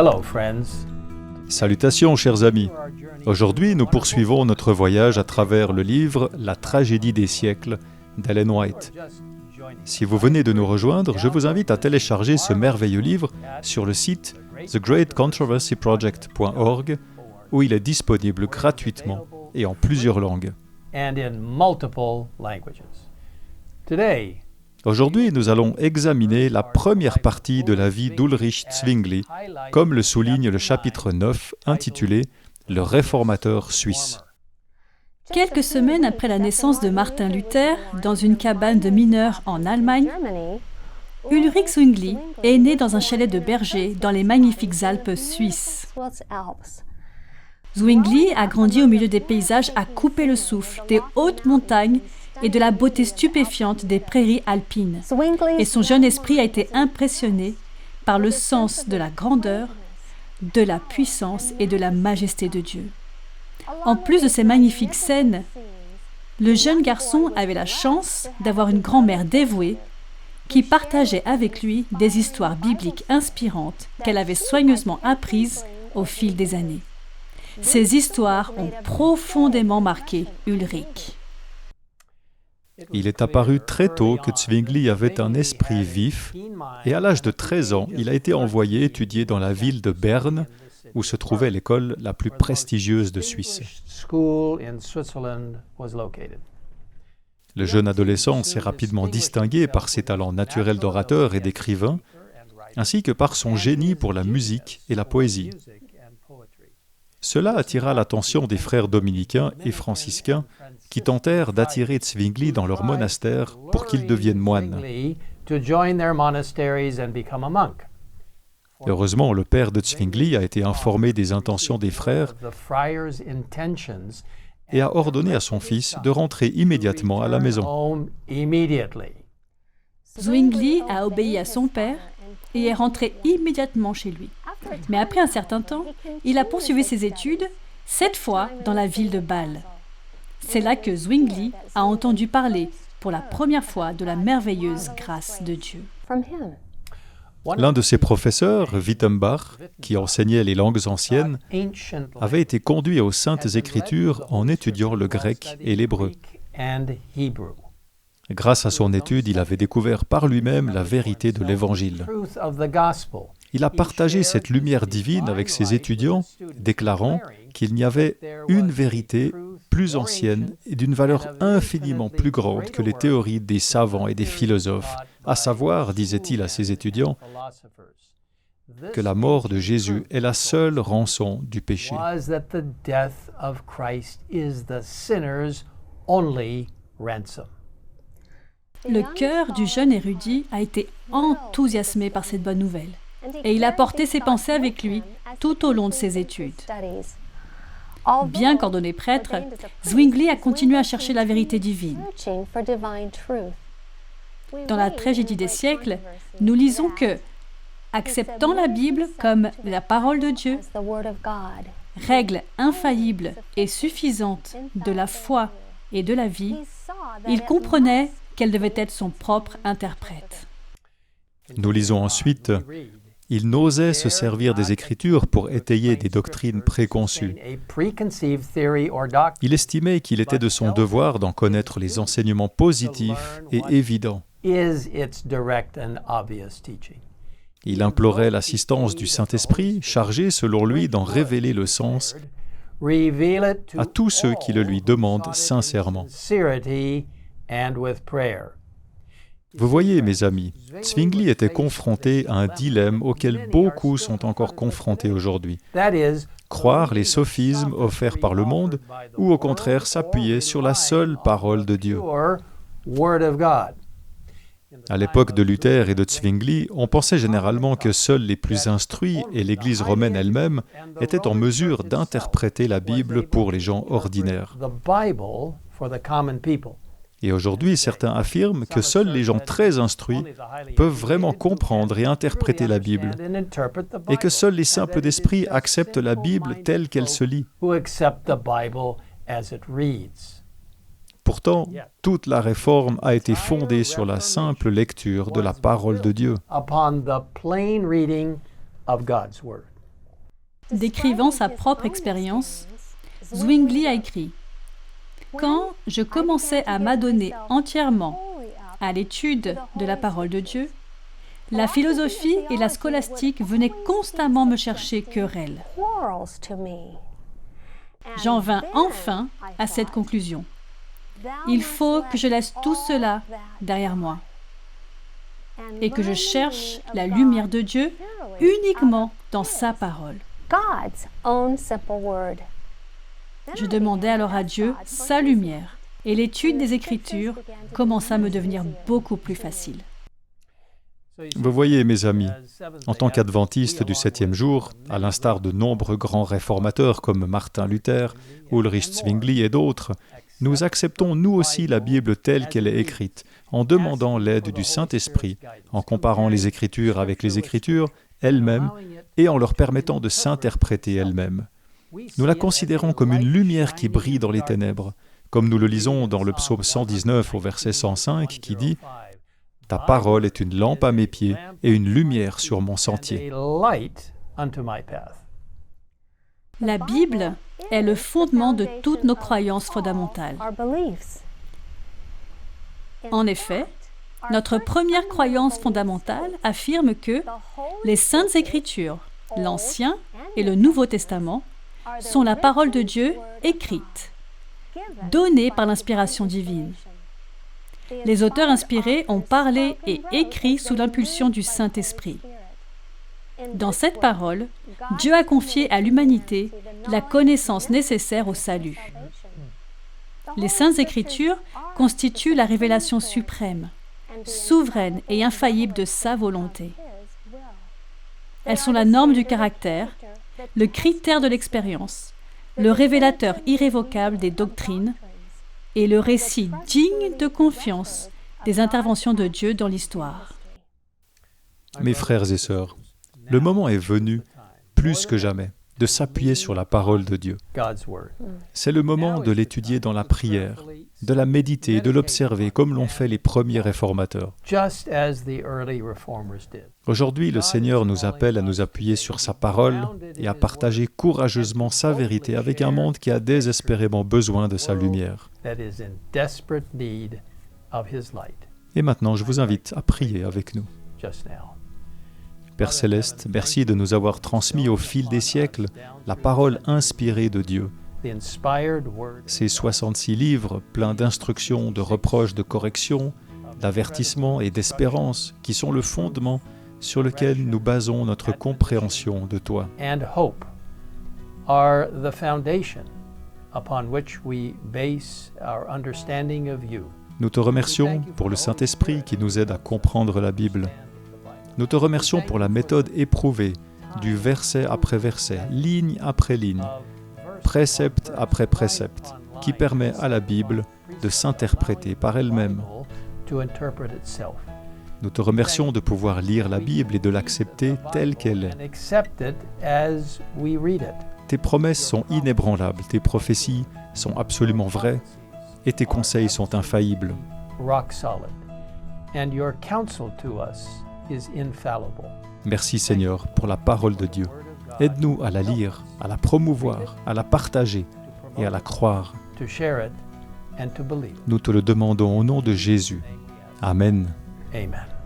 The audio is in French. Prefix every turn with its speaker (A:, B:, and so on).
A: Hello, friends.
B: Salutations, chers amis. Aujourd'hui, nous poursuivons notre voyage à travers le livre « La tragédie des siècles » d'Ellen White. Si vous venez de nous rejoindre, je vous invite à télécharger ce merveilleux livre sur le site thegreatcontroversyproject.org où il est disponible gratuitement et en plusieurs langues.
A: And in multiple languages. Today,
B: Aujourd'hui, nous allons examiner la première partie de la vie d'Ulrich Zwingli, comme le souligne le chapitre 9, intitulé « Le réformateur suisse ».
C: Quelques semaines après la naissance de Martin Luther, dans une cabane de mineurs en Allemagne, Ulrich Zwingli est né dans un chalet de berger dans les magnifiques Alpes suisses. Zwingli a grandi au milieu des paysages à couper le souffle, des hautes montagnes et de la beauté stupéfiante des prairies alpines. Et son jeune esprit a été impressionné par le sens de la grandeur, de la puissance et de la majesté de Dieu. En plus de ces magnifiques scènes, le jeune garçon avait la chance d'avoir une grand-mère dévouée qui partageait avec lui des histoires bibliques inspirantes qu'elle avait soigneusement apprises au fil des années. Ces histoires ont profondément marqué Ulrich.
B: Il est apparu très tôt que Zwingli avait un esprit vif et à l'âge de 13 ans, il a été envoyé étudier dans la ville de Berne où se trouvait l'école la plus prestigieuse de Suisse. Le jeune adolescent s'est rapidement distingué par ses talents naturels d'orateur et d'écrivain, ainsi que par son génie pour la musique et la poésie. Cela attira l'attention des frères dominicains et franciscains qui tentèrent d'attirer Zwingli dans leur monastère pour qu'il devienne moine. Heureusement, le père de Zwingli a été informé des intentions des frères et a ordonné à son fils de rentrer immédiatement à la maison.
C: Zwingli a obéi à son père et est rentré immédiatement chez lui. Mais après un certain temps, il a poursuivi ses études, cette fois dans la ville de Bâle. C'est là que Zwingli a entendu parler pour la première fois de la merveilleuse grâce de Dieu.
B: L'un de ses professeurs, Wittenbach, qui enseignait les langues anciennes, avait été conduit aux Saintes Écritures en étudiant le grec et l'hébreu. Grâce à son étude, il avait découvert par lui-même la vérité de l'Évangile. Il a partagé cette lumière divine avec ses étudiants, déclarant qu'il n'y avait une vérité plus ancienne et d'une valeur infiniment plus grande que les théories des savants et des philosophes, à savoir, disait-il à ses étudiants, que la mort de Jésus est la seule rançon du péché.
C: Le cœur du jeune érudit a été enthousiasmé par cette bonne nouvelle, et il a porté ses pensées avec lui tout au long de ses études. Bien qu'ordonné prêtre, Zwingli a continué à chercher la vérité divine. Dans la tragédie des siècles, nous lisons que, acceptant la Bible comme la parole de Dieu, règle infaillible et suffisante de la foi et de la vie, il comprenait qu'elle devait être son propre interprète.
B: Nous lisons ensuite « Il n'osait se servir des Écritures pour étayer des doctrines préconçues. Il estimait qu'il était de son devoir d'en connaître les enseignements positifs et évidents. Il implorait l'assistance du Saint-Esprit, chargé, selon lui, d'en révéler le sens à tous ceux qui le lui demandent sincèrement. » Vous voyez, mes amis, Zwingli était confronté à un dilemme auquel beaucoup sont encore confrontés aujourd'hui. Croire les sophismes offerts par le monde ou au contraire s'appuyer sur la seule parole de Dieu. À l'époque de Luther et de Zwingli, on pensait généralement que seuls les plus instruits et l'Église romaine elle-même étaient en mesure d'interpréter la Bible pour les gens ordinaires. Et aujourd'hui, certains affirment que seuls les gens très instruits peuvent vraiment comprendre et interpréter la Bible, et que seuls les simples d'esprit acceptent la Bible telle qu'elle se lit. Pourtant, toute la réforme a été fondée sur la simple lecture de la parole de Dieu.
C: Décrivant sa propre expérience, Zwingli a écrit « Quand je commençais à m'adonner entièrement à l'étude de la parole de Dieu, la philosophie et la scolastique venaient constamment me chercher querelle. J'en vins enfin à cette conclusion. Il faut que je laisse tout cela derrière moi et que je cherche la lumière de Dieu uniquement dans sa parole. Je demandai alors à Dieu sa lumière et l'étude des Écritures commença à me devenir beaucoup plus facile.
B: Vous voyez, mes amis, en tant qu'adventistes du 7e jour, à l'instar de nombreux grands réformateurs comme Martin Luther, Ulrich Zwingli et d'autres, nous acceptons nous aussi la Bible telle qu'elle est écrite, en demandant l'aide du Saint-Esprit, en comparant les Écritures avec les Écritures elles-mêmes et en leur permettant de s'interpréter elles-mêmes. Nous la considérons comme une lumière qui brille dans les ténèbres, comme nous le lisons dans le psaume 119 au verset 105 qui dit « Ta parole est une lampe à mes pieds et une lumière sur mon sentier. »
C: La Bible est le fondement de toutes nos croyances fondamentales. En effet, notre première croyance fondamentale affirme que les Saintes Écritures, l'Ancien et le Nouveau Testament, sont la parole de Dieu écrite, donnée par l'inspiration divine. Les auteurs inspirés ont parlé et écrit sous l'impulsion du Saint-Esprit. Dans cette parole, Dieu a confié à l'humanité la connaissance nécessaire au salut. Les Saintes Écritures constituent la révélation suprême, souveraine et infaillible de sa volonté. Elles sont la norme du caractère, le critère de l'expérience, le révélateur irrévocable des doctrines et le récit digne de confiance des interventions de Dieu dans l'histoire.
B: Mes frères et sœurs, le moment est venu, plus que jamais, de s'appuyer sur la parole de Dieu. C'est le moment de l'étudier dans la prière, de la méditer, de l'observer comme l'ont fait les premiers réformateurs. Aujourd'hui, le Seigneur nous appelle à nous appuyer sur sa parole et à partager courageusement sa vérité avec un monde qui a désespérément besoin de sa lumière. Et maintenant, je vous invite à prier avec nous. Père Céleste, merci de nous avoir transmis au fil des siècles la parole inspirée de Dieu. Ces 66 livres pleins d'instructions, de reproches, de corrections, d'avertissements et d'espérance qui sont le fondement sur lequel nous basons notre compréhension de toi. Nous te remercions pour le Saint-Esprit qui nous aide à comprendre la Bible. Nous te remercions pour la méthode éprouvée, du verset après verset, ligne après ligne, précepte après précepte, qui permet à la Bible de s'interpréter par elle-même. Nous te remercions de pouvoir lire la Bible et de l'accepter telle qu'elle est. Tes promesses sont inébranlables, tes prophéties sont absolument vraies et tes conseils sont infaillibles. Merci Seigneur pour la parole de Dieu. Aide-nous à la lire, à la promouvoir, à la partager et à la croire. Nous te le demandons au nom de Jésus. Amen.
A: Amen.